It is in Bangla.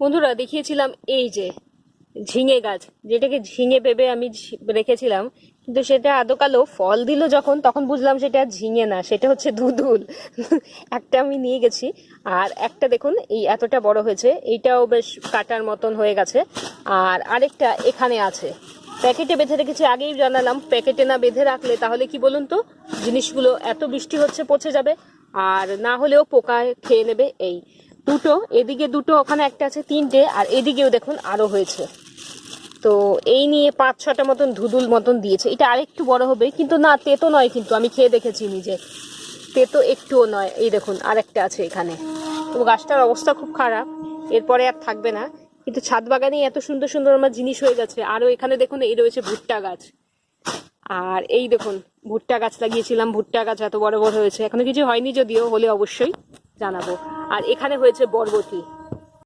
বন্ধুরা দেখিয়েছিলাম এই যে ঝিঙে গাছ, যেটাকে ঝিঙে ভেবে আমি রেখেছিলাম, কিন্তু সেটা আদো কালো ফল দিল যখন, তখন বুঝলাম সেটা ঝিঙে না, সেটা হচ্ছে ধুধুল। একটা আমি নিয়ে গেছি, আর একটা দেখুন এই এতটা বড় হয়েছে, এইটাও বেশ কাটার মতন হয়ে গেছে। আর আরেকটা এখানে আছে, প্যাকেটে বেঁধে রেখেছি। আগেই জানালাম প্যাকেটে না বেঁধে রাখলে তাহলে কি বলুন তো, জিনিসগুলো এত বৃষ্টি হচ্ছে পচে যাবে, আর না হলেও পোকায় খেয়ে নেবে। এই দুটো, এদিকে দুটো, ওখানে একটা আছে, তিনটে, আর এদিকেও দেখুন আরো হয়েছে। তো এই নিয়ে 5-6টা মতন ধুদুল মতন দিয়েছে। এটা আরেকটু বড় হবে, কিন্তু না তেতো নয়, কিন্তু আমি খেয়ে দেখেছি নিজে, তেতো একটুও নয়। এই দেখুন আরেকটা আছে এখানে। তো গাছটার অবস্থা খুব খারাপ, এরপরে আর থাকবে না। কিন্তু ছাদ বাগানে এত সুন্দর সুন্দর আমার জিনিস হয়ে গেছে। আরো এখানে দেখুন এই রয়েছে ভুট্টা গাছ, আর এই দেখুন ভুট্টা গাছ লাগিয়েছিলাম, ভুট্টা গাছ এত বড় বড় হয়েছে। এখনো কিছু হয়নি, যদিও হলে অবশ্যই জানাবো। আর এখানে হয়েছে বরবটি।